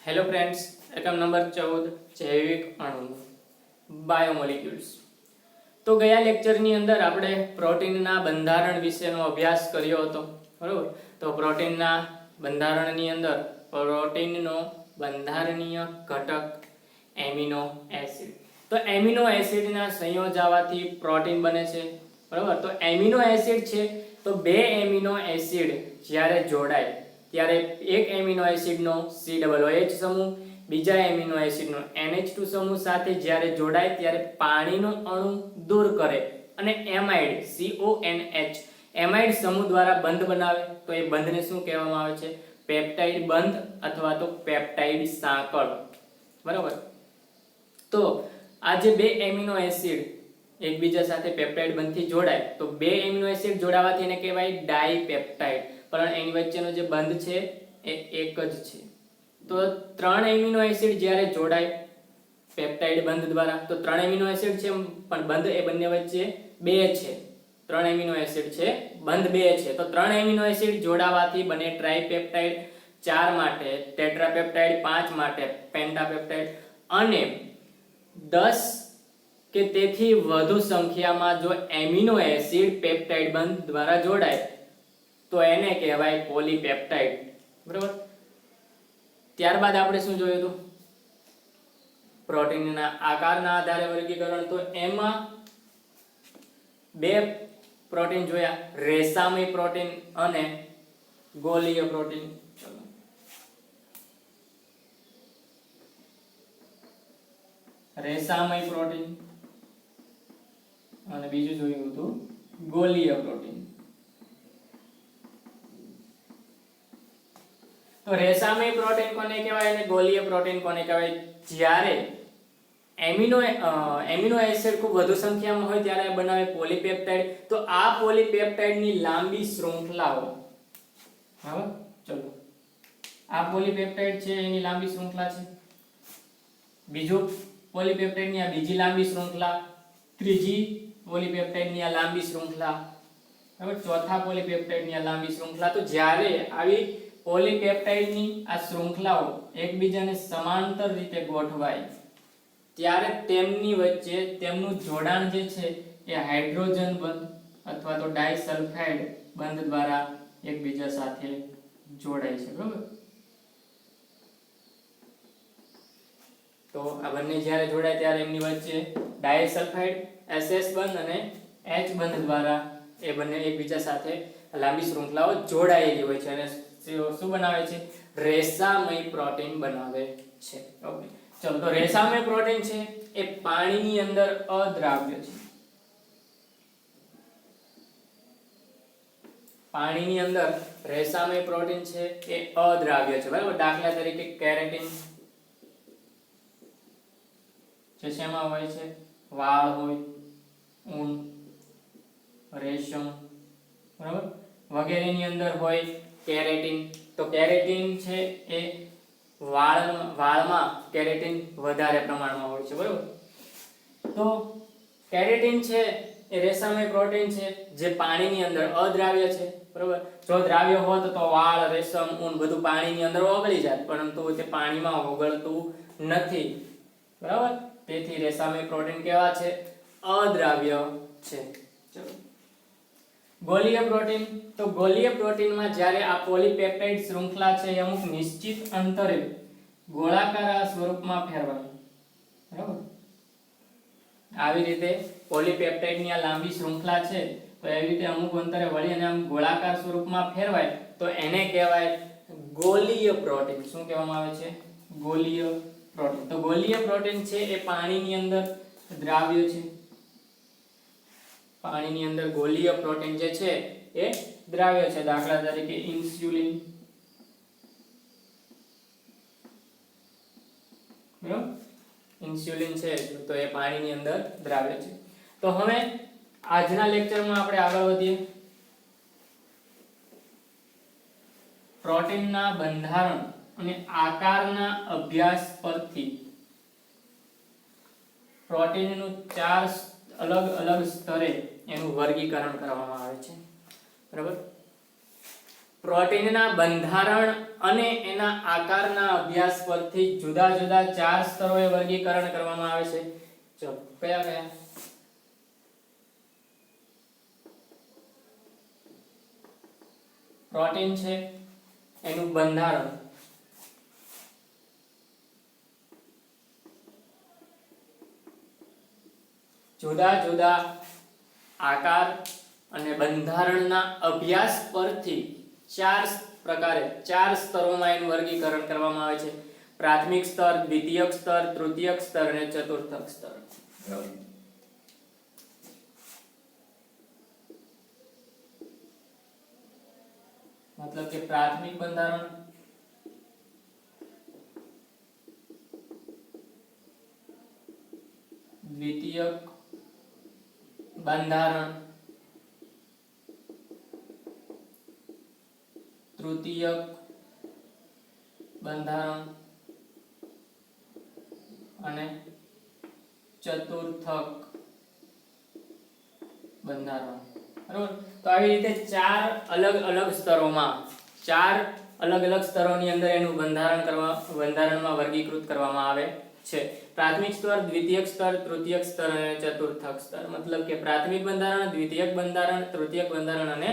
Hello friends, એકમ number 14 જૈવિક અણુ બાયોમોલિક્યુલ્સ. તો ગયા લેક્ચરની અંદર આપણે પ્રોટીનના બંધારણ વિશેનો અભ્યાસ કર્યો હતો, બરોબર. તો પ્રોટીનના બંધારણની અંદર પ્રોટીનનો બંધારણીય ઘટક એમિનો એસિડ. તો એમિનો એસિડના સંયોજાવાથી પ્રોટીન બને છે, બરોબર. તો એમિનો એસિડ છે તો બે એમિનો એસિડ જ્યારે જોડાય ત્યારે એક એમિનો એસિડનો COOH સમૂહ બીજા એમિનો એસિડનો NH2 સમૂહ સાથે જ્યારે જોડાય ત્યારે પાણીનો અણુ દૂર કરે અને એમાઇડ CONH એમાઇડ સમૂહ દ્વારા બંધ બનાવે. તો એ બંધને શું કહેવામાં આવે છે? પેપ્ટાઇડ બંધ અથવા તો પેપ્ટાઇડ સાંકળ, બરાબર. તો આ જે બે એમિનો એસિડ એકબીજા સાથે પેપ્ટાઇડ બંધથી જોડાય તો બે એમિનો એસિડ જોડાવાથી એને કહેવાય ડાઈપેપ્ટાઇડ, પણ એની વચ્ચેનો જે બંધ છે એ એક જ છે. તો ત્રણ એમિનો એસિડ જ્યારે જોડાય પેપ્ટાઇડ બંધ દ્વારા તો ત્રણ એમિનો એસિડ છે પણ બંધ એ બંને વચ્ચે બે છે. ત્રણ એમિનો એસિડ છે, બંધ બે છે. તો ત્રણ એમિનો એસિડ જોડાવાથી બને ટ્રાઇપેપ્ટાઇડ, 4 માટે ટેટ્રાપેપ્ટાઇડ, 5 માટે પેન્ટાપેપ્ટાઇડ અને 10 કે તેથી વધુ સંખ્યામાં જો એમિનો એસિડ પેપ્ટાઇડ બંધ દ્વારા જોડાય તો એને કહેવાય પોલીપેપ્ટાઇડ, બરાબર. ત્યારબાદ આપણે શું જોયું હતું? પ્રોટીનના આકારના આધારે વર્ગીકરણ. તો એમાં બે પ્રોટીન જોયા, રેસામય પ્રોટીન અને ગોલીય પ્રોટીન. રેસામય પ્રોટીન અને બીજું જોયું હતું ગોલીય પ્રોટીન. તો રેસામય પ્રોટીન કોને કહેવાય અને ગોલીય પ્રોટીન કોને કહેવાય? જ્યારે એમિનો એસિડ ખૂબ વધુ સંખ્યામાં હોય ત્યારે બનાવે પોલીપેપ્ટાઇડ. તો આ પોલીપેપ્ટાઇડની લાંબી શૃંખલાઓ, બરાબર. ચલો, આ પોલીપેપ્ટાઇડ છે એની લાંબી શૃંખલા છે, બીજું પોલીપેપ્ટાઇડની આ બીજી લાંબી શૃંખલા, ત્રીજી પોલીપેપ્ટાઇડની આ લાંબી શૃંખલા, બરાબર. ચોથા પોલીપેપ્ટાઇડની આ લાંબી શૃંખલા. તો જ્યારે આવી પોલીપેપ્ટાઇડની આ શૃંખલાઓ એકબીજાને સમાંતર રીતે ગોઠવાય ત્યારે તેમની વચ્ચે તેમનું જોડાણ જે છે એ હાઇડ્રોજન બંધ અથવા તો ડાઇસલ્ફાઇડ બંધ દ્વારા એકબીજા સાથે જોડાય છે, બરાબર. તો આ બંને જ્યારે જોડાય ત્યારે એમની વચ્ચે ડાઇસલ્ફાઇડ SS બંધ અને H બંધ દ્વારા એ બંને એકબીજા સાથે લાંબી શૃંખલાઓ જોડાયેલી હોય છે અને શું બનાવે છે? રેસામય પ્રોટીન બનાવે છે. ઓકે, ચલો. તો રેસામય પ્રોટીન છે એ પાણીની અંદર અદ્રાવ્ય છે. પાણીની અંદર રેસામય પ્રોટીન છે એ અદ્રાવ્ય છે, બરાબર. દાખલા તરીકે કેરેટીન જે શેમાં હોય છે? વાળ હોય, ઊન, રેશમ, બરાબર, વગેરેની અંદર હોય કેરેટીન. તો કેરેટીન છે એ વાળમાં કેરેટીન વધારે પ્રમાણમાં હોય છે, બરાબર. તો કેરેટીન છે એ રેસામય પ્રોટીન છે જે પાણીની અંદર અદ્રાવ્ય છે, બરાબર. જો દ્રાવ્ય હોત તો વાળ, રેશમ, ઊન બધું પાણીની અંદર ઓગળી જાય, પરંતુ તે પાણીમાં ઓગળતું નથી, બરાબર. તેથી રેસામય પ્રોટીન કેવા છે? અદ્રાવ્ય છે. ચલો, ગોલીય પ્રોટીન. તો ગોલીય પ્રોટીનમાં જ્યારે આ પોલીપેપ્ટાઇડ શૃંખલા છે એ અમુક નિશ્ચિત અંતરે ગોળાકાર સ્વરૂપમાં ફેરવાય, બરાબર. આવી રીતે પોલીપેપ્ટાઇડની આ લાંબી શૃંખલા છે તો એવી રીતે અમુક અંતરે વળી અને આમ ગોળાકાર સ્વરૂપમાં ફેરવાય તો એને કહેવાય ગોલીય પ્રોટીન. શું કહેવામાં આવે છે? ગોલીય પ્રોટીન. તો ગોલીય પ્રોટીન છે એ પાણીની અંદર દ્રાવ્ય છે. પાણીની અંદર ગોલીય પ્રોટીન જે છે એ દ્રાવ્ય છે. દાખલા તરીકે ઇન્સ્યુલિન, બરાબર. ઇન્સ્યુલિન છે તો એ પાણીની અંદર દ્રાવ્ય છે. તો હવે આજના લેક્ચરમાં આપણે આગળ વધીએ. પ્રોટીનના બંધારણ અને આકારના અભ્યાસ પરથી પ્રોટીનનું 4 અલગ અલગ સ્તરે એનું વર્ગીકરણ કરવામાં આવે છે, બરાબર. પ્રોટીનના બંધારણ અને એના આકારના અભ્યાસ પરથી જુદા જુદા 4 સ્તરોએ વર્ગીકરણ કરવામાં આવે છે. ચલો કયા કયા? પ્રોટીન છે એનું બંધારણ, જુદા જુદા આકાર અને બંધારણના અભ્યાસ પરથી 4 પ્રકારે 4 સ્તરોમાં એનું વર્ગીકરણ કરવામાં આવે છે. પ્રાથમિક સ્તર, દ્વિતીયક સ્તર, તૃતીયક સ્તર અને ચતુર્થક સ્તર. मतलब કે પ્રાથમિક બંધારણ, દ્વિતીયક બંધારણ, તૃતીયક બંધારણ અને ચતુર્થક બંધારણ. બરાબર? તો આવી રીતે 4 અલગ અલગ સ્તરોમાં 4 અલગ અલગ સ્તરોની અંદર એનું બંધારણમાં વર્ગીકૃત કરવામાં આવે છે. પ્રાથમિક સ્તર, દ્વિતીયક સ્તર, તૃતીયક સ્તર અને ચતુર્થક સ્તર. મતલબ કે પ્રાથમિક બંધારણ, દ્વિતીયક બંધારણ, તૃતીયક બંધારણ અને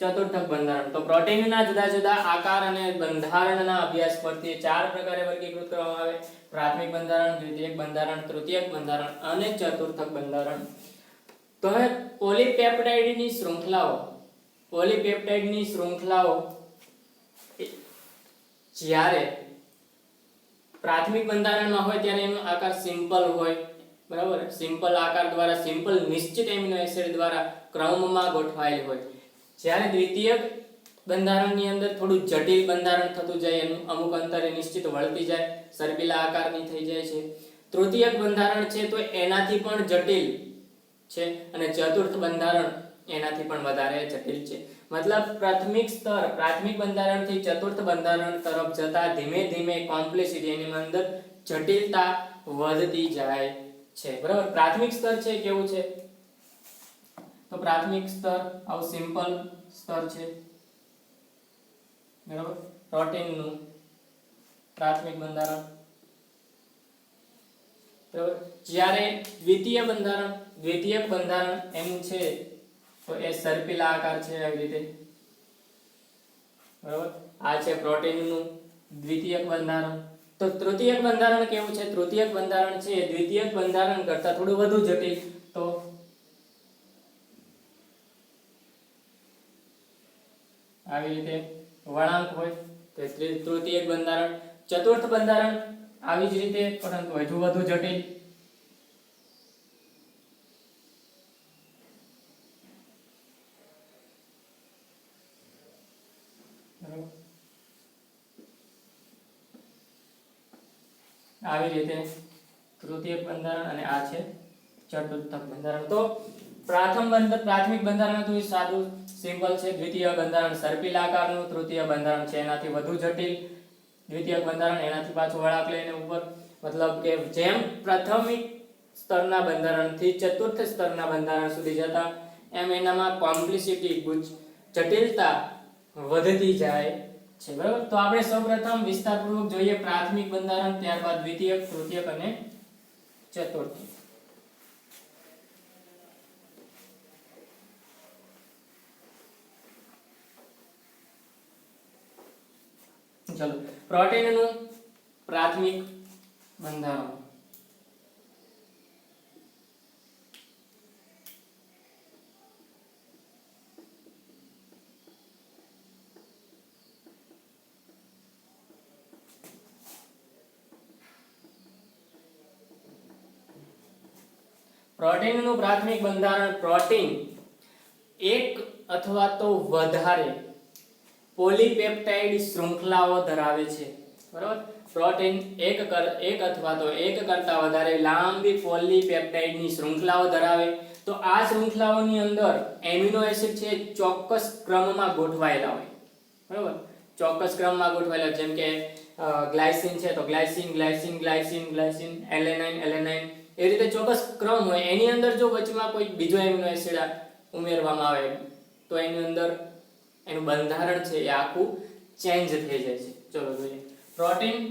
ચતુર્થક બંધારણ. તો પ્રોટીનના જુદા જુદા આકાર અને બંધારણના અભ્યાસ પરથી 4 પ્રકારે વર્ગીકૃત કરવામાં આવે: પ્રાથમિક બંધારણ, દ્વિતીયક બંધારણ, તૃતીયક બંધારણ અને ચતુર્થક બંધારણ. તો હવે પોલીપેપ્ટાઇડની શૃંખલાઓ જ્યારે પ્રાથમિક બંધારણમાં હોય ત્યારે એનો આકાર સિમ્પલ હોય, બરાબર? સિમ્પલ આકાર દ્વારા, સિમ્પલ નિશ્ચિત એમિનો એસિડ દ્વારા ક્રમમાં ગોઠવાયેલ હોય. જ્યારે દ્વિતીયક બંધારણની અંદર થોડું જટિલ બંધારણ થતું જાય, એનું અમુક અંતરે નિશ્ચિત વળતી જાય, સર્પિલા આકારની થઈ જાય છે. તૃતીયક બંધારણ છે તો એનાથી પણ જટિલ છે અને ચતુર્થ બંધારણ એનાથી પણ વધારે જટિલ છે. મતલબ પ્રાથમિક બંધારણથી ચતુર્થ બંધારણ તરફ જતા ધીમે ધીમે કોમ્પ્લેક્સિટી એની અંદર જટિલતા વધતી જાય છે. બરાબર? પ્રાથમિક સ્તર છે કેવું છે? તો પ્રાથમિક સ્તર આવું સિમ્પલ સ્તર છે. બરાબર? પ્રોટીનનું પ્રાથમિક બંધારણ. બરાબર? જ્યારે દ્વિતીયક બંધારણ એનું છે તો એ સર્પિલા આકાર છે આવી રીતે. બરાબર? આ છે પ્રોટીનનું દ્વિતીયક બંધારણ. તો તૃતીયક બંધારણ કેવું છે? તૃતીયક બંધારણ છે દ્વિતીયક બંધારણ કરતા થોડું વધુ જટિલ. તો આવી રીતે વળાંક હોય તો તૃતીયક બંધારણ. ચતુર્થ બંધારણ આવી જ રીતે પરંતુ હજુ વધુ જટિલ. આવી રીતે તૃતીયક બંધારણ અને આ છે ચતુર્થક બંધારણ. તો પ્રાથમિક બંધારણ તો સાદું સિમ્પલ છે. દ્વિતીય બંધારણ સર્પિલ આકારનું, તૃતીય બંધારણ છે એનાથી વધુ જટિલ, દ્વિતીય બંધારણ એનાથી પાછું વળાંક લઈને ઉપર. મતલબ કે જેમ પ્રાથમિક સ્તરના બંધારણથી ચતુર્થ સ્તરના બંધારણ સુધી જતા એમ એનામાં કોમ્પ્લેક્સિટી જટિલતા વધતી જાય છે. બરાબર? તો આપણે સૌપ્રથમ વિસ્તારપૂર્વક જોઈએ પ્રાથમિક બંધારણ, ત્યારબાદ દ્વિતીયક, તૃતીયક અને ચતુર્થ. ચલો, પ્રોટીનનું પ્રાથમિક બંધારણ. પ્રોટીનનું પ્રાથમિક બંધારણ. પ્રોટીન એક અથવા તો વધારે પોલીપેપ્ટાઇડ શૃંખલાઓ ધરાવે છે. બરાબર? પ્રોટીન એક અથવા તો એક કરતા વધારે લાંબી પોલીપેપ્ટાઇડની શૃંખલાઓ ધરાવે. તો આ શૃંખલાઓની અંદર એમિનો એસિડ છે ચોક્કસ ક્રમમાં ગોઠવાયેલા હોય. બરાબર? ચોક્કસ ક્રમમાં ગોઠવાયેલા, જેમ કે ગ્લાયસિન છે તો glycine, glycine, glycine, glycine, alanine, alanine, એ રીતે ચોક્કસ ક્રમ હોય. એની અંદર જો વચમાં કોઈ બીજો એમિનો એસિડ ઉમેરવામાં આવે તો એની અંદર એનું બંધારણ છે એ આખું ચેન્જ થઈ જાય છે. ચલો જોઈએ. પ્રોટીન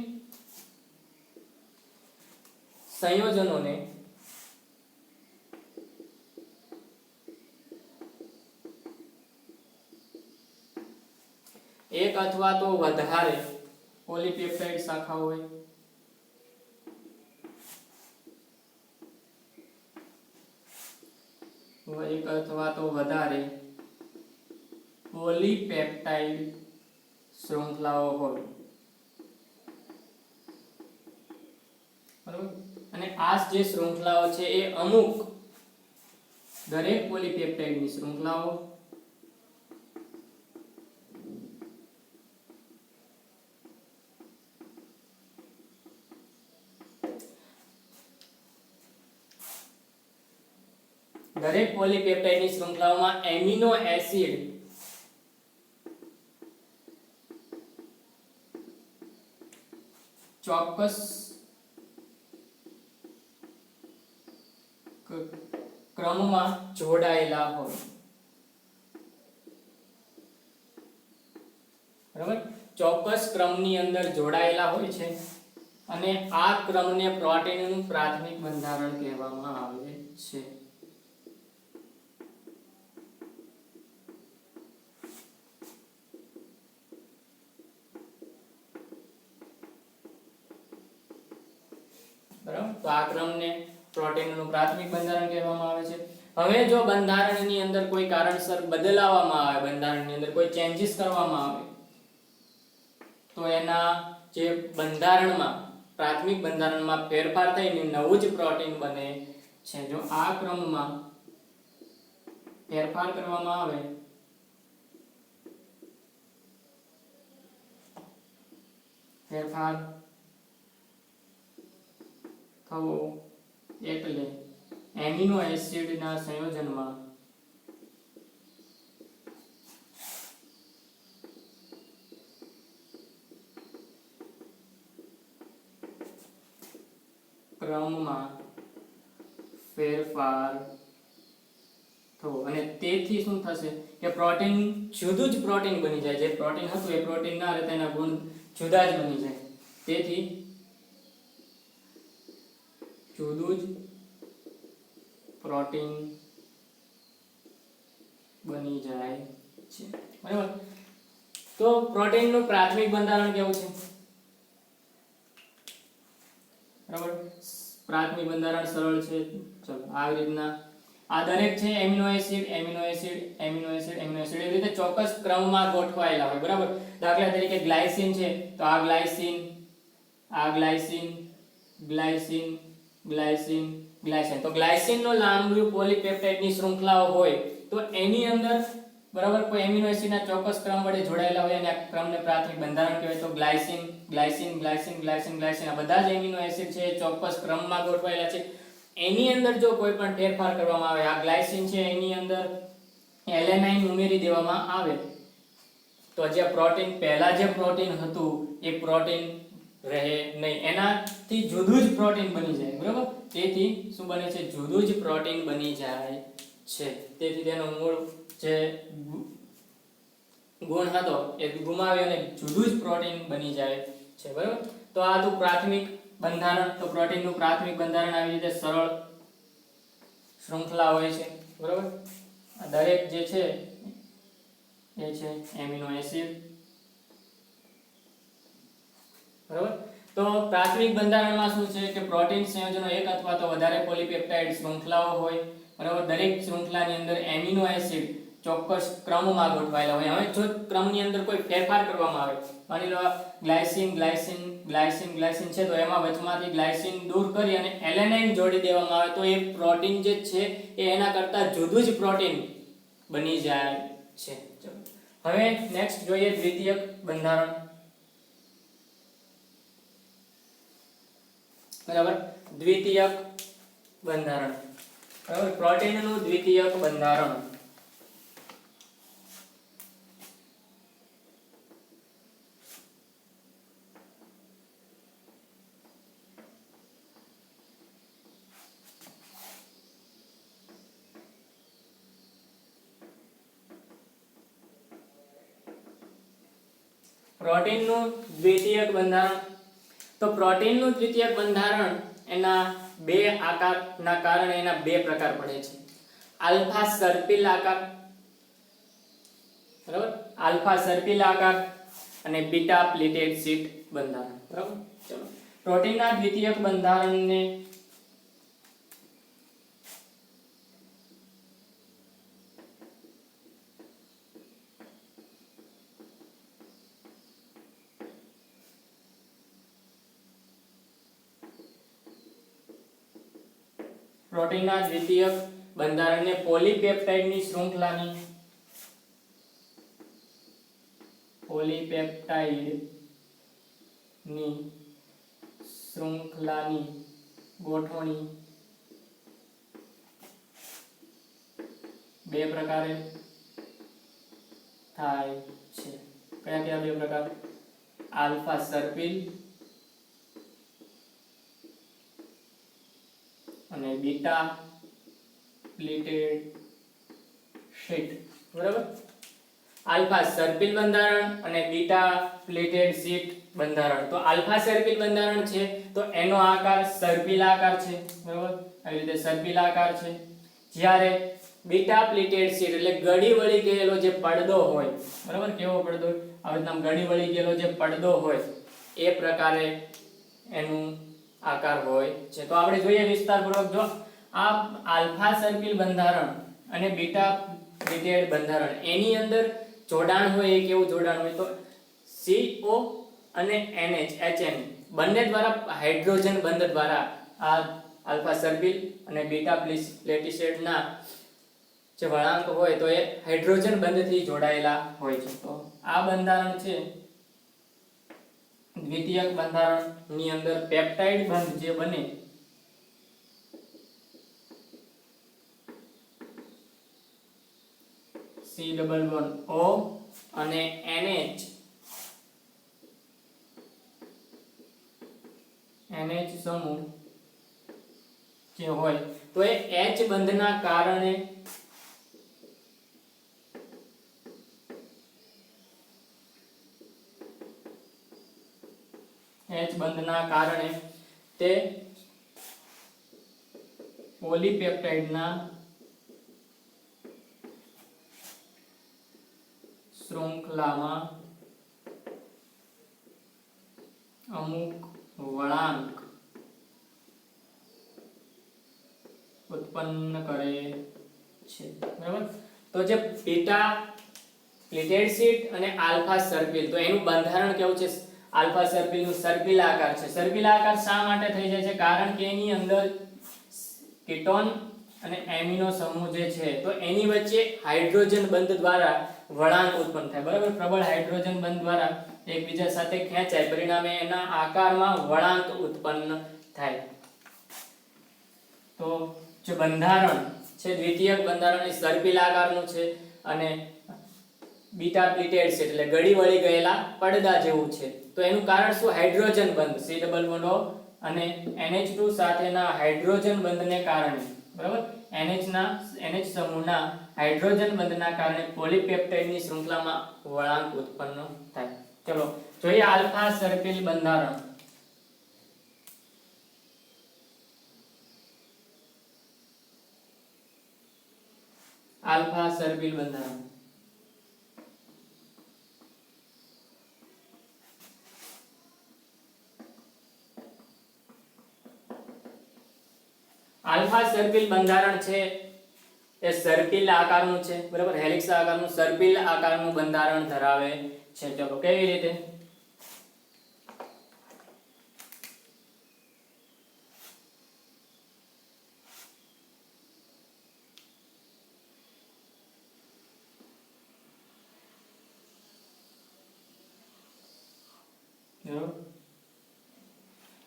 સંયોજનોને એક અથવા તો વધારે પોલીપેપ્ટાઇડ શાખા હોય એક અથવા તો વધારે પોલીપેપ્ટાઇડ શૃંખલાઓ હોય, બરાબર. અને આ જે શૃંખલાઓ છે એ અમુક દરેક પોલીપેપ્ટાઇડની શૃંખલાઓ દરેક પોલીપેપ્ટાઇડની શૃંખલાઓમાં એમિનો એસિડ ચોક્કસ ક્રમમાં જોડાયેલા હોય, બરાબર. ચોક્કસ ક્રમની અંદર જોડાયેલા હોય છે અને આ ક્રમને પ્રોટીનનું પ્રાથમિક બંધારણ કહેવામાં આવે છે. બરાબર. તો આ ક્રમને પ્રોટીનનું પ્રાથમિક બંધારણ કહેવામાં આવે છે. હવે જો બંધારણની અંદર કોઈ કારણસર બદલાવવામાં આવે, બંધારણની અંદર કોઈ ચેન્જીસ કરવામાં આવે, તો એના જે બંધારણમાં પ્રાથમિક બંધારણમાં ફેરફાર થઈને નવું જ પ્રોટીન બને છે. જો આ ક્રમમાં ફેરફાર કરવામાં આવે ફેરફાર થવો એટલે એમિનો એસિડના સંયોજનમાં ક્રમમાં ફેરફાર થવો, અને તેથી શું થશે કે પ્રોટીન જુદું જ પ્રોટીન બની જાય. જે પ્રોટીન હતું એ પ્રોટીન ના રહે, તેના ગુણ જુદા જ બની જાય. તેથી જુદું જ પ્રોટીન બની જાય છે, બરાબર. તો પ્રોટીનનું પ્રાથમિક બંધારણ કેવું છે, બરાબર. પ્રાથમિક બંધારણ સરળ છે. ચલો આવી રીતના આ દરેક છે amino acid amino acid amino acid amino acid એવી રીતે ચોક્કસ ક્રમમાં ગોઠવાયેલા હોય, બરાબર. દાખલા તરીકે ગ્લાયસિન છે તો આ ગ્લાયસિન ગ્લાયસિન ગ્લાયસિન ગ્લાયસિન. તો ગ્લાયસિનનો લાંબુ પોલીપેપ્ટાઇડની શૃંખલાઓ હોય તો એની અંદર, બરાબર, કોઈ એમિનો એસિડના ચોક્કસ ક્રમ વડે જોડાયેલા હોય અને આ ક્રમને પ્રાથમિક બંધારણ કહેવાય. તો glycine glycine glycine glycine glycine આ બધા જ એમિનો એસિડ છે ચોક્કસ ક્રમમાં ગોઠવાયેલા છે. એની અંદર જો કોઈ પણ ફેરફાર કરવામાં આવે, આ ગ્લાયસિન છે એની અંદર એલેનાઇન ઉમેરી દેવામાં આવે તો જે પ્રોટીન પહેલા જે પ્રોટીન હતું એ પ્રોટીન રહે નહીં, એનાથી જુદું જ પ્રોટીન બની જાય, બરાબર. તેથી શું બને છે, જુદું જ પ્રોટીન બની જાય છે. તેથી તેનો મૂળ જે ગુણ હતો એ ગુમાવી અને જુદું જ પ્રોટીન બની જાય છે, બરાબર. તો આ હતું પ્રાથમિક બંધારણ. તો પ્રોટીનનું પ્રાથમિક બંધારણ આવી રીતે સરળ શૃંખલા હોય છે, બરાબર. આ દરેક જે છે એ છે એમિનો એસિડ, બરાબર. તો પ્રાથમિક બંધારણમાં શું છે કે પ્રોટીન સંયોજનો એક અથવા તો વધારે પોલીપેપ્ટાઇડ શૃંખલાઓ હોય, બરાબર. દરેક શૃંખલાની અંદર એમિનો એસિડ ચોક્કસ ક્રમમાં ગોઠવાયેલા હોય. હવે જો ક્રમની અંદર કોઈ ફેરફાર કરવામાં આવે, માની લો ગ્લાયસિન ગ્લાયસિન ગ્લાયસિન ગ્લાયસિન છે તો એમાં વચમાંથી ગ્લાયસિન દૂર કરી અને એલેનાઇન જોડી દેવામાં આવે તો એ પ્રોટીન જે છે એ એના કરતા જુદું જ પ્રોટીન બની જાય છે. હવે નેક્સ્ટ જોઈએ દ્વિતીયક બંધારણ, બરાબર. દ્વિતીયક બંધારણ, બરાબર. પ્રોટીનનું દ્વિતીયક બંધારણ પ્રોટીનનું દ્વિતીયક બંધારણ. તો પ્રોટીનનું દ્વિતીયક બંધારણ એના બે આકારના કારણે એના બે પ્રકાર પડે છે. આલ્ફા સર્પિલ આકાર, બરાબર, આલ્ફા સર્પિલ આકાર અને બીટા પ્લેટેડ શીટ બંધારણ. બરાબર. ચલો પ્રોટીનના દ્વિતીયક બંધારણને પ્રોટીનના દ્વિતીયક બંધારણને પોલીપેપ્ટાઇડની શૃંખલાની ગોઠવણી બે પ્રકારે થાય છે. કયા કયા બે પ્રકાર? આલ્ફા સર્પિલ અને બીટા પ્લેટેડ શીટ. બરાબર. આલ્ફા સર્પિલ બંધારણ અને બીટા પ્લેટેડ શીટ બંધારણ. તો આલ્ફા સર્પિલ બંધારણ છે તો એનો આકાર સર્પિલ આકાર છે. બરાબર, આવી રીતે સર્પિલ આકાર છે. જ્યારે બીટા પ્લેટેડ શીટ એટલે ગળી વળી ગયેલો જે પડદો હોય, બરાબર, કેવો પડદો? આવી રીતના ગળી વળી ગયેલો જે પડદો હોય એ પ્રકારે એનું આકાર હોય છે. તો આપણે જોઈએ વિસ્તારપૂર્વક. જો આ આલ્ફા સર્પિલ બંધારણ અને બીટા પ્લેટેડ બંધારણ એની અંદર જોડાણ હોય એ કેવું જોડાણ હોય? તો CO અને NH HN બંને દ્વારા હાઇડ્રોજન બંધ દ્વારા આ આલ્ફા સર્પિલ અને બીટા પ્લેટિસેડના જે વળાંક હોય તો એ હાઇડ્રોજન બંધથી જોડાયેલા હોય છે. તો આ બંધારણ છે દ્વિતીયક બંધારણની અંદર પેપ્ટાઇડ બંધ જે બને C++O અને NH સમૂહ જે હોય તો એ H બંધના કારણે તે પોલીપેપ્ટાઇડના શૃંખલામાં અમુક વળાંક ઉત્પન્ન કરે છે. બરાબર. તો જે બીટા પ્લેટેડ શીટ અને આલ્ફા સર્પિલ, તો એનું બંધારણ કેવું છે? આલ્ફા સર્પિલનું સર્પિલ આકાર છે. સર્પિલ આકાર શા માટે થઈ જાય છે? કારણ કે એની અંદર કીટોન અને એમિનો સમૂહ જે છે તો એની વચ્ચે હાઇડ્રોજન બંધ દ્વારા વળાંક ઉત્પન્ન થાય. બરાબર, પ્રબળ હાઇડ્રોજન બંધ દ્વારા એકબીજા સાથે ખેંચાય, પરિણામે એના આકારમાં વળાંક ઉત્પન્ન થાય. તો જે બંધારણ છે દ્વિતીયક બંધારણ એ સર્પિલ આકારનું છે અને બીટા પ્લેટેડ છે એટલે ગળી વળી ગયેલા પડદા જેવું છે. તો એનું કારણ શું? હાઇડ્રોજન બંધ C++O અને NH2 સાથેના હાઇડ્રોજન બંધને કારણે, બરાબર, NH સમૂહના હાઇડ્રોજન બંધના કારણે પોલીપેપ્ટાઇડની શૃંખલામાં વળાંક ઉત્પન્ન થાય. ચલો જોઈએ આલ્ફા સર્પિલ બંધારણ. આલ્ફા સર્પિલ બંધારણ આલ્ફા સર્પિલ બંધારણ છે એ સર્પિલ આકારનું છે. બરાબર, હેલિક્સ આકારનું સર્પિલ આકારનું બંધારણ ધરાવે છે. ચલો કેવી રીતે?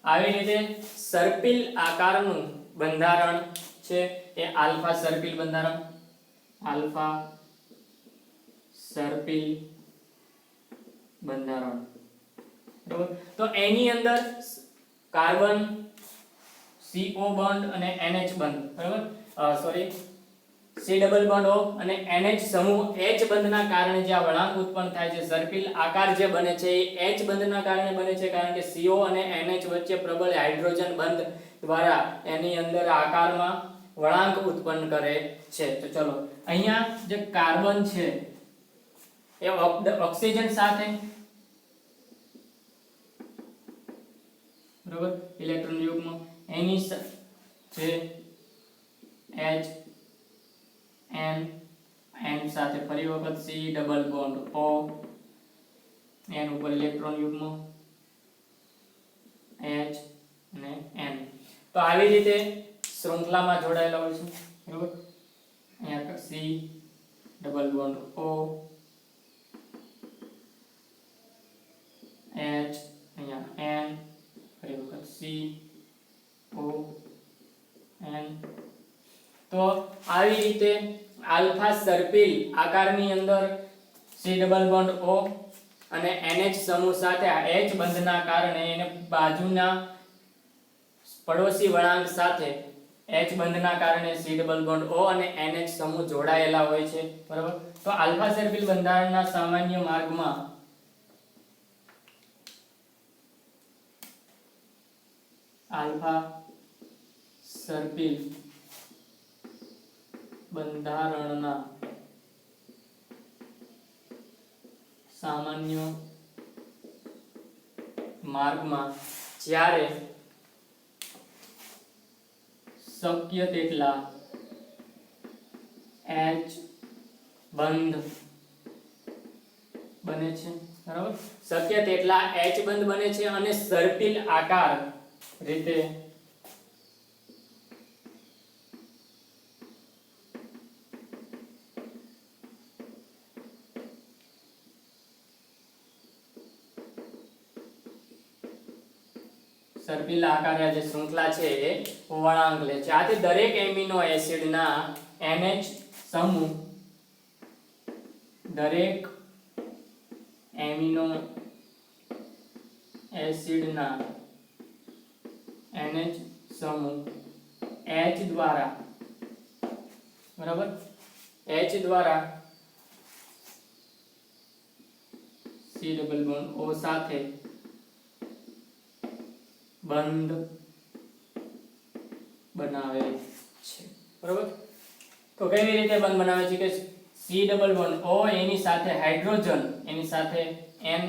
આવી રીતે સર્પિલ આકારનું બંધારણ છે એ આલ્ફા સર્પિલ બંધારણ. આલ્ફા સર્પિલ બંધારણ. બરાબર. તો એની અંદર કાર્બન CO બોન્ડ અને NH બંધ, બરાબર, sorry C double bond O અને NH સમૂહ H બંધના કારણે જે આ વળાંક ઉત્પન્ન થાય છે, સર્પિલ આકાર જે બને છે એ H બંધના કારણે બને છે, કારણ કે CO અને NH વચ્ચે પ્રબળ હાઇડ્રોજન બંધ દ્વારા એની અંદર આકારમાં વળાંક ઉત્પન્ન કરે છે. તો ચલો અહીંયા જે કાર્બન છે એ ઓક્સિજન સાથે બરોબર ઇલેક્ટ્રોન યુગ્મ એની જે H N સાથે ફરી વખત C double bond O N ઉપર ઇલેક્ટ્રોન યુગ્મ H અને N. તો આવી રીતે શૃંખલામાં જોડાયેલા હોય છે બરોબર. અહીંયા C double bond O H અહીંયા N ફરી વખત C O N. તો આવી રીતે આલ્ફા સર્પિલ આકારની અંદર C ડબલ બોન્ડ O અને NH સમૂહ સાથે આ H બંધના કારણે એને બાજુના પડોશી વળાંક સાથે H બંધના કારણે C ડબલ બોન્ડ O અને NH સમૂહ જોડાયેલા હોય છે બરાબર. તો આલ્ફા સર્પિલ બંધારણના સામાન્ય માર્ગમાં આલ્ફા સર્પિલ બંધારણના સામાન્ય માર્ગમાં જ્યારે શક્ય તેટલા H બંધ બને છે બરાબર. શક્ય તેટલા H બંધ બને છે અને સર્પિલ આકાર રીતે સર્પિલ આકારે જે શૃંખલા છે એ વળાંક લે છે. આથી દરેક એમિનો એસિડના NH સમૂહ દરેક એમિનો એસિડના NH સમૂહ H દ્વારા બરાબર H દ્વારા C ડબલ બોન્ડ O સાથે બંધ બનાવે છે બરાબર. તો કેવી રીતે બંધ બનાવે છે કે C ડબલ બોન્ડ O એની સાથે હાઇડ્રોજન એની સાથે N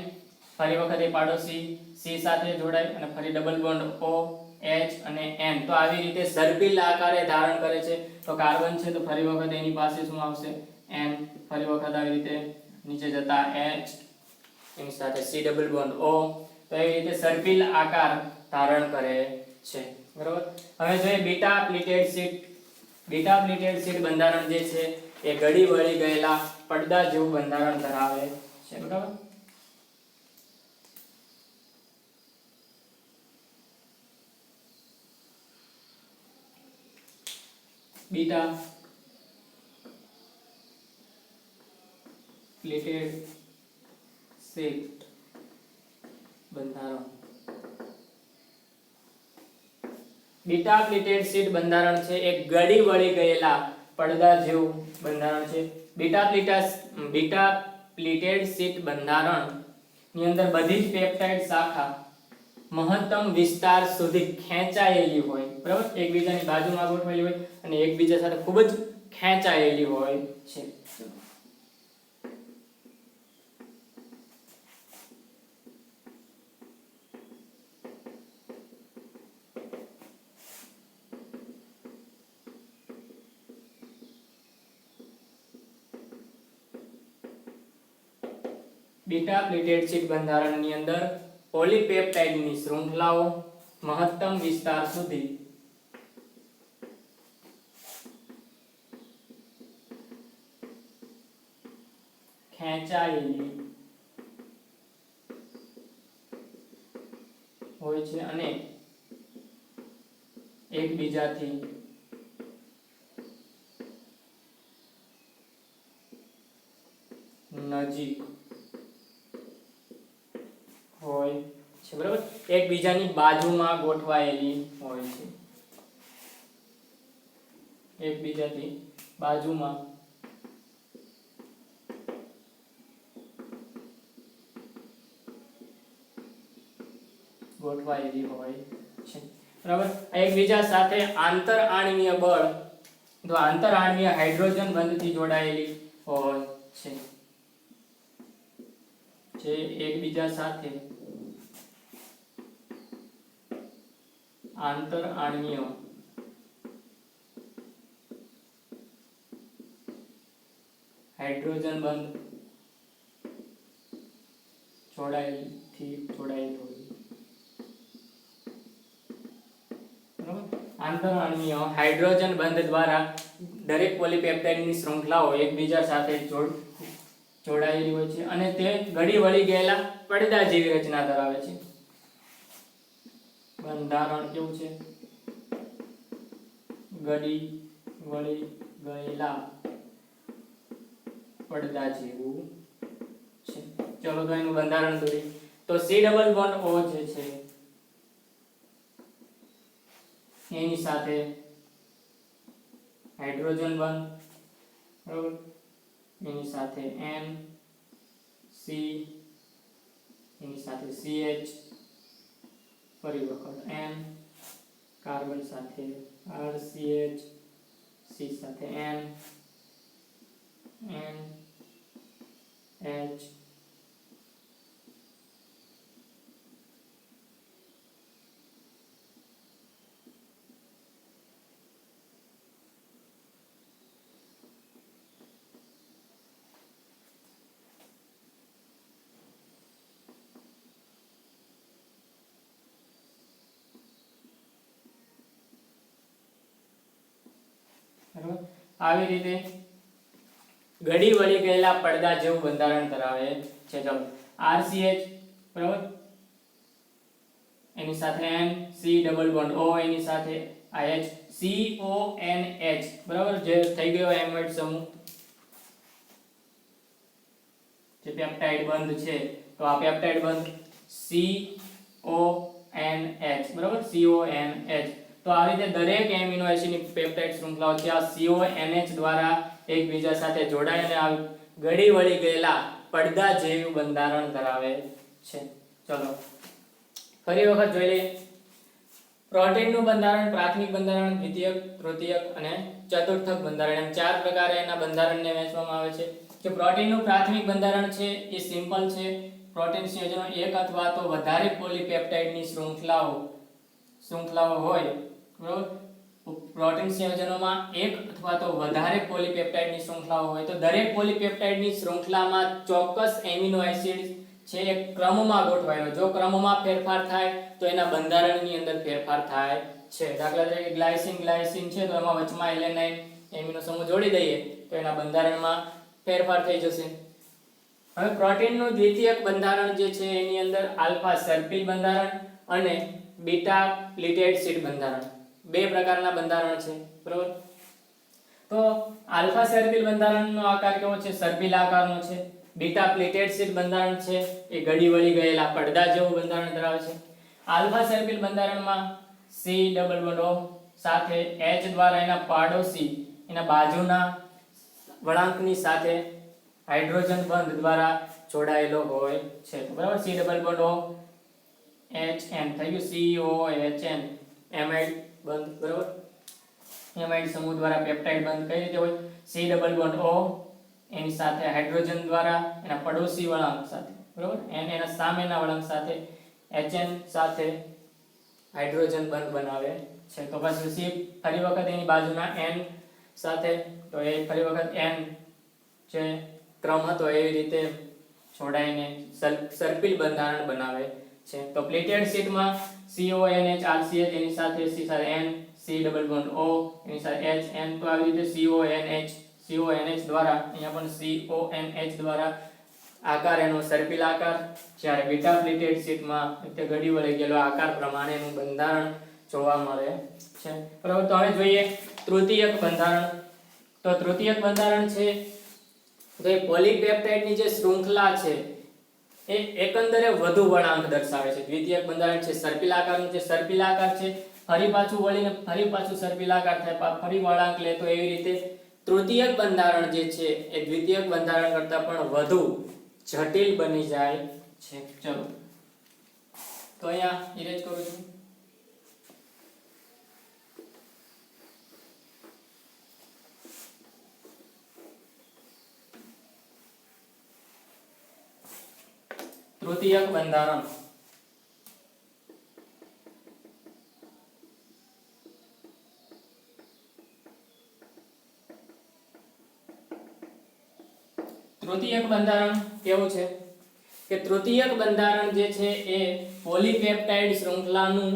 ફરી વખત એ પાડોશી C સાથે જોડાય અને ફરી ડબલ બોન્ડ O H અને N. તો આવી રીતે સર્પિલ આકારે ધારણ કરે છે. તો કાર્બન છે તો ફરી વખત એની પાસે શું આવશે N ફરી વખત આવી રીતે નીચે જતા H એની સાથે C ડબલ બોન્ડ O. તો એવી રીતે સર્પિલ આકાર ધારણ કરે છે બરાબર. હવે જોઈએ બીટા પ્લીટેડ શીટ બંધારણ જે છે એ ગળી વળી ગયેલા પડદા જેવું બંધારણ ધરાવે છે બરાબર. બીટા પ્લીટેડ શીટ બંધારણ બીટા પ્લીટેડ શીટ બંધારણ છે એક ગળી વળી ગયેલા પડદા જેવું બંધારણ છે. બીટા પ્લીટેડ શીટ બંધારણ ની અંદર બધી જ પેપ્ટાઇડ શાખા મહત્તમ વિસ્તાર સુધી ખેંચાયેલી હોય બરાબર. એકબીજાની બાજુમાં ગોઠવેલી હોય અને એકબીજા સાથે ખૂબ જ ખેંચાયેલી હોય છે. બીટા પ્લીટેડ શીટ બંધારણની અંદર પોલીપેપ્ટાઇડની શૃંખલાઓ મહત્તમ વિસ્તાર સુધી ખેંચાયેલી હોય છે અને એકબીજાથી નજીક હોય છે બરાબર. એકબીજાની બાજુમાં ગોઠવાયેલી હોય છે એકબીજાથી બાજુમાં ગોઠવાયેલી હોય છે, બરાબર. એકબીજા સાથે આંતર આણ્વીય બળ, તો આંતર આણ્વીય હાઇડ્રોજન બંધથી જોડાયેલી હોય છે, જે એકબીજા સાથે આંતર આણ્વીય હાઇડ્રોજન બંધ જોડાયેલ હોય, આંતરઆણ્વીય હાઇડ્રોજન બંધ દ્વારા દરેક પોલીપેપ્ટાઇડની શૃંખલાઓ એકબીજા સાથે જોડાયેલી હોય છે અને તે ગળી વળી ગયેલા પડદા જેવી રચના ધરાવે છે. બંધારણ કેવું છે? ગળી વળી ગયેલા પડદા જેવું છે. ચલો તો એનું બંધારણ જોઈએ. તો C ડબલ બોન્ડ O જે છે એની સાથે હાઇડ્રોજન બંધ, બરાબર, એની સાથે N C, એની સાથે CH, ફરી વખત N, કાર્બન સાથે RCH, C સાથે N, H, આવી રીતે ગળી વળી ગયેલા પડદા જેવું બંધારણ ધરાવે છે. ચલો RCH, બરાબર, એની સાથે N, C double bond O, એની સાથે H, CONH, બરાબર, જે થઈ ગયો એમિડ સમૂહ, જે પેપ્ટાઇડ બંધ છે. તો આ પેપ્ટાઇડ બંધ CONH, બરાબર, CONH. તો આ રીતે દરેક એમિનો એસિડની પેપ્ટાઇડ શૃંખલાઓ છે આ CONH દ્વારા એકબીજા સાથે જોડાય અને આ ગળી વળી ગયેલા પડદા જેવું બંધારણ ધરાવે છે. ચલો ફરી વખત જોઈ લઈએ. પ્રોટીનનું બંધારણ પ્રાથમિક બંધારણ, દ્વિતીયક, તૃતીયક અને ચતુર્થક બંધારણ, એમ ચાર પ્રકારે એના બંધારણને વહેંચવામાં આવે છે. કે પ્રોટીનનું પ્રાથમિક બંધારણ છે એ સિમ્પલ છે. પ્રોટીન સંયોજનો એક અથવા તો વધારે પોલીપેપ્ટાઇડની શૃંખલાઓ હોય, બરાબર. પ્રોટીન સંયોજનોમાં એક અથવા તો વધારે પોલીપેપ્ટાઇડની શૃંખલાઓ હોય તો દરેક પોલીપેપ્ટાઇડની શૃંખલામાં ચોક્કસ એમિનો એસિડ છે એ ક્રમમાં ગોઠવાયેલો. જો ક્રમમાં ફેરફાર થાય તો એના બંધારણની અંદર ફેરફાર થાય છે. દાખલા તરીકે ગ્લાયસીન છે તો એમાં વચમાં એલેનાઇન એમિનો સમૂહ જોડી દઈએ તો એના બંધારણમાં ફેરફાર થઈ જશે. હવે પ્રોટીનનું દ્વિતીયક બંધારણ જે છે એની અંદર આલ્ફા સર્પિલ બંધારણ અને બીટા પ્લિટેડ શીટ બંધારણ, બે પ્રકારના બંધારણ છે, બરાબર. તો આલ્ફા સર્પિલ બંધારણનો આકાર કેવો છે? સર્પિલ આકારનો છે. બીટા પ્લિટેડ શીટ બંધારણ છે એ ગળી વળી ગયેલા પડદા જેવું બંધારણ ધરાવે છે. આલ્ફા સર્પિલ બંધારણમાં C ડબલ બોન્ડ O સાથે H દ્વારા એના પાડોશી, એના બાજુના વળાંકની સાથે હાઇડ્રોજન બંધ દ્વારા જોડાયેલો હોય છે, બરાબર. C double bond O HN થઈ ગયું, COHN, એમાઇડ બંધ, બરાબર. એમાઇડ સમૂહ દ્વારા પેપ્ટાઇડ બંધ કઈ રીતે હોય? C ડબલ બોન્ડ O એની સાથે હાઇડ્રોજન દ્વારા એના પડોશી વળાંક સાથે, બરાબર, એના સામેના વળાંક સાથે HN સાથે હાઇડ્રોજન બંધ બનાવે છે. તો પછી C ફરી વખત એની બાજુના N સાથે, તો એ ફરી વખત N જે ક્રમ હતો એવી રીતે જોડાઈને સર્પિલ બંધારણ બનાવે છે. તો પ્લેટેડ શીટમાં CONH, RCH એની સાથે C સાથે N, C double bond O એની સાથે HN, તો આવી રીતે CONH દ્વારા અહીંયા પણ CONH દ્વારા આકાર એનો સર્પિલ આકાર, જ્યારે બીટા પ્લેટેડ શીટમાં તે ગળી વળી ગયેલો આકાર પ્રમાણેનું બંધારણ જોવા મળે છે, બરાબર. તો હવે જોઈએ તૃતીયક બંધારણ. તો તૃતીયક બંધારણ છે તો એ પોલીપેપ્ટાઇડની જે શૃંખલા છે એ એકંદરે વધુ વળાંક દર્શાવે છે. દ્વિતીયક બંધારણ છે સર્પિલ આકારનું છે. સર્પિલ આકાર છે, ફરી પાછું વળીને ફરી પાછું સર્પિલ આકાર થાય, ફરી વળાંક લે, તો એવી રીતે તૃતીયક બંધારણ જે છે એ દ્વિતીયક બંધારણ કરતાં પણ વધુ જટિલ બની જાય છે. ચલો તો અહીંયા ઇરેજ કરું છું. તૃતીયક બંધારણ તૃતીયક બંધારણ કેવું છે કે તૃતીયક બંધારણ જે છે એ પોલીપેપ્ટાઇડ શૃંખલાનું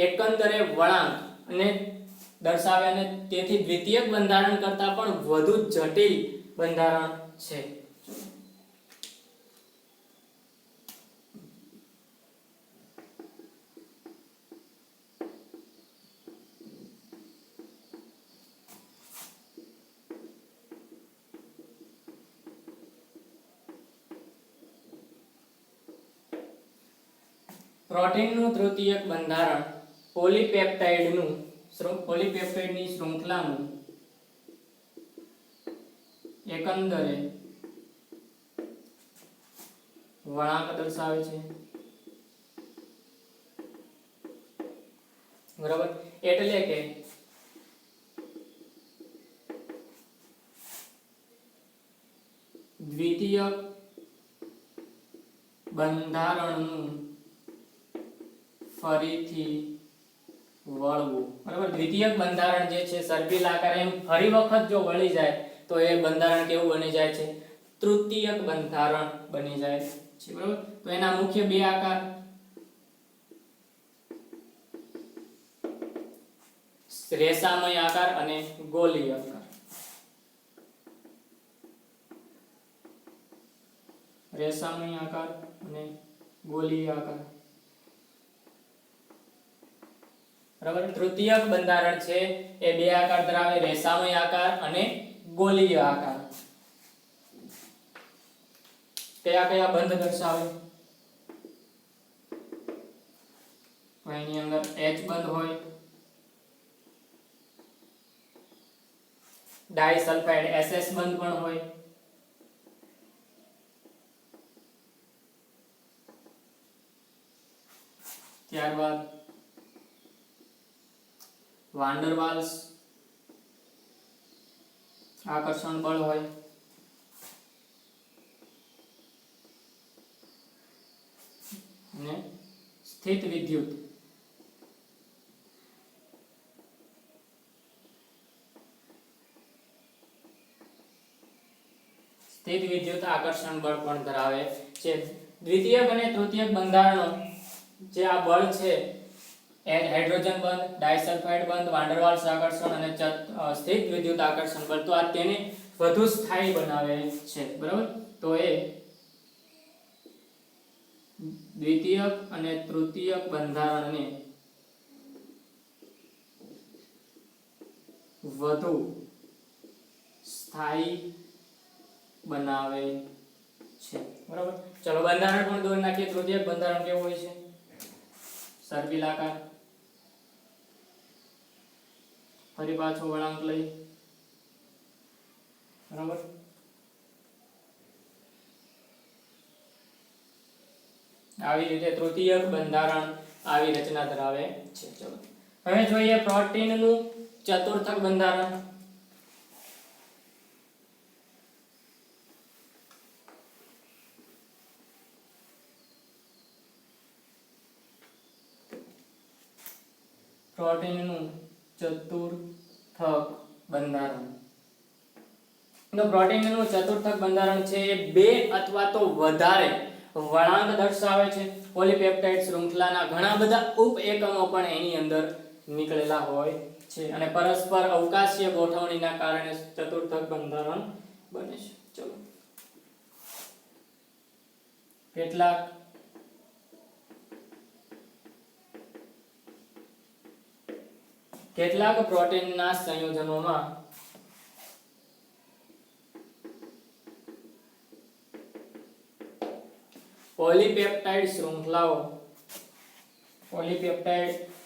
એકંદરે વળાંક અને દર્શાવે અને તેથી દ્વિતીયક બંધારણ કરતાં પણ વધુ જટિલ બંધારણ છે. પ્રોટીનનું તૃતીયક બંધારણ પોલીપેપ્ટાઇડની શૃંખલાનું એકંદરે વળાંક દર્શાવે છે. બરાબર, એટલે કે દ્વિતીયક બંધારણનું ફરીથી વળવું. બરાબર, દ્વિતીયક બંધારણ જે છે સર્પિલ આકાર એમ ફરી વખત જો વળી જાય તો એ બંધારણ કેવું બની જાય છે? તૃતીયક બંધારણ બની જાય છે. બરાબર, તો એના મુખ્ય બે આકાર રેસામય આકાર અને ગોલીય આકાર. રેસામય આકાર અને ગોલીય આકાર. બરાબર, તૃતીયક બંધારણ છે એ બે આકાર ધરાવે, રેસામય આકાર અને ગોલીય આકાર. કયા કયા બંધ દર્શાવે? એની અંદર H બંધ હોય, ડાઈસલ્ફાઇડ SS બંધ પણ હોય, ત્યારબાદ વાન ડર વાલ્સ આકર્ષણ બળ હોય, અને સ્થિત વિદ્યુત આકર્ષણ બળ પણ ધરાવે છે. દ્વિતીયક અને તૃતીયક બંધારણો જે આ બળ છે હાઇડ્રોજન બંધ, ડાઈસલ્ફાઇડ બંધ, વાન ડર વાલ્સ આકર્ષણ અને સ્થિત વિદ્યુત આકર્ષણ બળ, તો આ તેને વધુ સ્થાયી બનાવે છે. બરાબર, તો એ દ્વિતીયક અને તૃતીયક બંધારણને વધુ સ્થાયી બનાવે છે. બરાબર, ચલો બંધારણ પણ દોરી નાખીએ. તૃતીયક બંધારણ કેવું હોય છે? સર્પિલ આકાર, ફરી પાછો વળાંક લઈ. બરાબર, આવી રીતે તૃતીયક બંધારણ આવી રચના ધરાવે છે. ચલો હવે જોઈએ પ્રોટીનનું ચતુર્થક બંધારણ. પ્રોટીનનું ચતુર્થક બંધારણ. તો પ્રોટીનનું ચતુર્થક બંધારણ છે એ બે અથવા તો વધારે વળાંક દર્શાવે છે. પોલીપેપ્ટાઇડ શૃંખલાના ઘણા બધા ઉપ એકમો પણ એની અંદર નીકળેલા હોય છે અને પરસ્પર અવકાશીય ગોઠવણીના કારણે ચતુર્થક બંધારણ બને છે. ચલો કેટલાક પ્રોટીનના સંયોજનોમાં પોલીપેપ્ટાઇડ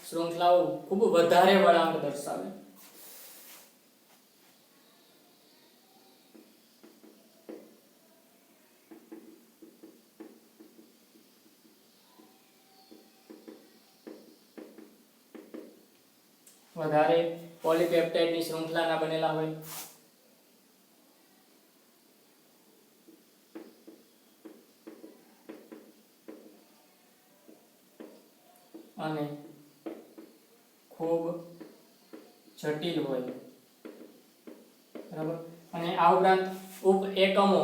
શૃંખલાઓ ખૂબ વધારે વળાંક દર્શાવે. વધારે પોલીપેપ્ટાઇડની શૃંખલાના બનેલા હોય. અને ખૂબ જટિલ હોય. બરાબર. અને આ ઉપરાંત ઉપ એકમો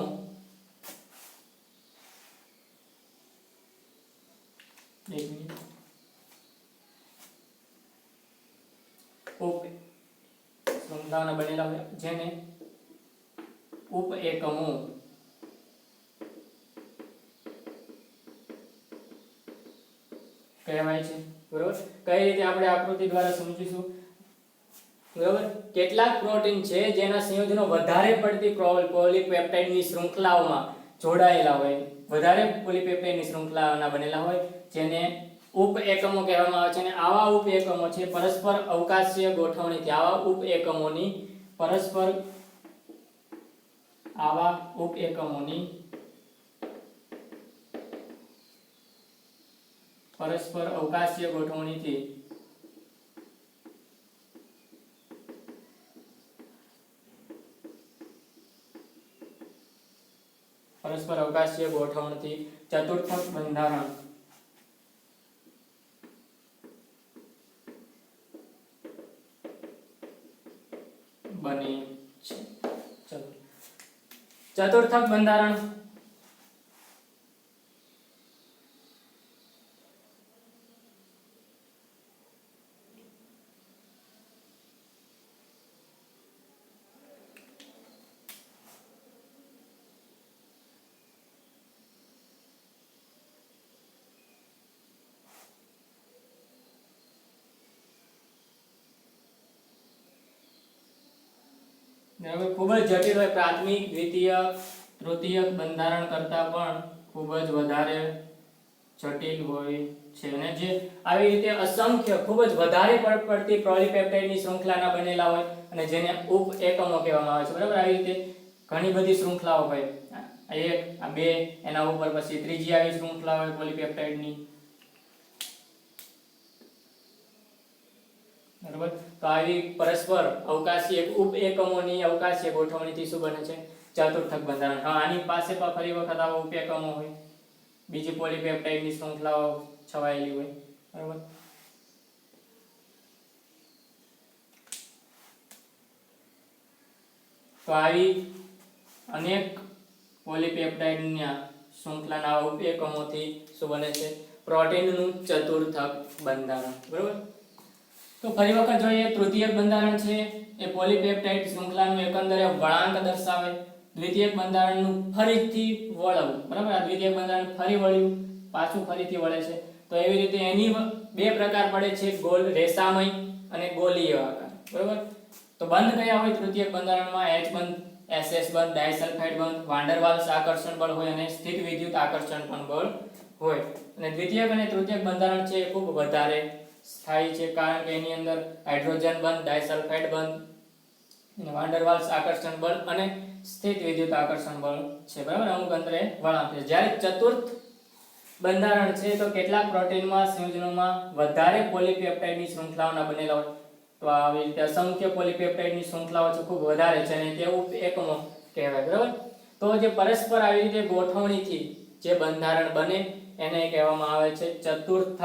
શૃંખલાના બનેલા હોય જેને ઉપ એકમો કહેવાય છે. બરોબર. કઈ રીતે આપણે આકૃતિ દ્વારા સમજીશું. બરોબર. કેટલાક પ્રોટીન છે જેના સંયોજનો વધારે પડતી પોલીપેપ્ટાઇડની શૃંખલાઓમાં જોડાયેલા હોય, વધારે પોલીપેપ્ટાઇડની શૃંખલાના બનેલા હોય જેને ઉપ એકમો કહેવામાં આવે છે. અને આવા ઉપ એકમો છે પરસ્પર અવકાશીય ગોઠવણીથી આવા ઉપ એકમોની પરસ્પર અવકાશીય ગોઠવણીથી ચતુર્થક બંધારણ બને છે. ચલો, ચતુર્થક બંધારણ ખૂબ જ જટિલ હોય. પ્રાથમિક, દ્વિતીયક, તૃતીયક બંધારણ કરતા પણ ખૂબ જ વધારે જટિલ હોય છે. અને જે આવી રીતે અસંખ્ય ખૂબ જ વધારે પડતી પોલીપેપ્ટાઇડની શૃંખલાના બનેલા હોય અને જેને ઉપ એકમો કહેવામાં આવે છે. બરાબર. આવી રીતે ઘણી બધી શૃંખલાઓ હોય. આ એક, આ બે, એના ઉપર પછી ત્રીજી આવી શૃંખલા હોય પોલીપેપ્ટાઇડની. બરાબર. તો આવી પરસ્પર અવકાશી ઉપ એકમોની અવકાશીય ગોઠવણીથી શું બને છે? ચતુર્થક બંધારણ. હા, આની પાસે પણ ફરી વખત આવા ઉપ એકમો હોય, બીજી પોલીપેપ્ટાઇડની શૃંખલાઓ છવાયેલી હોય. બરાબર. તો આવી અનેક પોલીપેપ્ટાઇડના શૃંખલાના ઉપ એકમોથી શું બને છે? પ્રોટીનનું ચતુર્થક બંધારણ. બરાબર. તો ફરી વખત જોઈએ. તૃતીયક બંધારણ છે એ પોલીપેપ્ટાઇડ શૃંખલાનું એકંદરે વળાંક દર્શાવે. દ્વિતીયક બંધારણનું ફરીથી વળવું. બરાબર. આ દ્વિતીયક બંધારણ ફરી વળ્યું, પાછું ફરીથી વળે છે. તો એવી રીતે એની બે પ્રકાર પડે છે, ગોલ રેસામય અને ગોલીય આકાર. બરાબર. તો બંધ કયા હોય તૃતીયક બંધારણમાં? H બંધ, SS બંધ, ડાયસલ્ફાઇડ બંધ, વાન ડર વાલ્સ આકર્ષણ બળ હોય અને સ્થિત વિદ્યુત આકર્ષણ પણ બળ હોય. અને દ્વિતીયક અને તૃતીયક બંધારણ છે એ ખૂબ વધારે સ્થાયી છે, કારણ કે એની અંદર હાઇડ્રોજન બંધ, ડાયસલ્ફાઇડ બંધ, વાન ડર વાલ્સ આકર્ષણ બળ અને સ્થિત વિદ્યુત આકર્ષણ બળ છે. બરાબર. અમુક અંતરે વળાંક છે. જ્યારે ચતુર્થ બંધારણ છે તો કેટલાક પ્રોટીનમાં સંયોજનોમાં વધારે પોલીપેપ્ટાઇડની શૃંખલાઓના બનેલા હોય. તો આવી રીતે અસંખ્ય પોલીપેપ્ટાઇડની શૃંખલાઓ છે, ખૂબ વધારે છે અને તે ઉપ એકમો કહેવાય. બરાબર. તો જે પરસ્પર આવી રીતે ગોઠવણીથી જે બંધારણ બને એને કહેવામાં આવે છે ચતુર્થક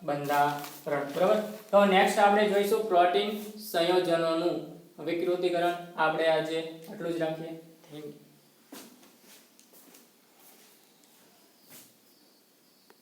બંધારણ. બરાબર. તો નેક્સ્ટ આપણે જોઈશું પ્રોટીન સંયોજનોનું વિકૃતિકરણ. આપણે આજે આટલું જ રાખીએ. Thank you.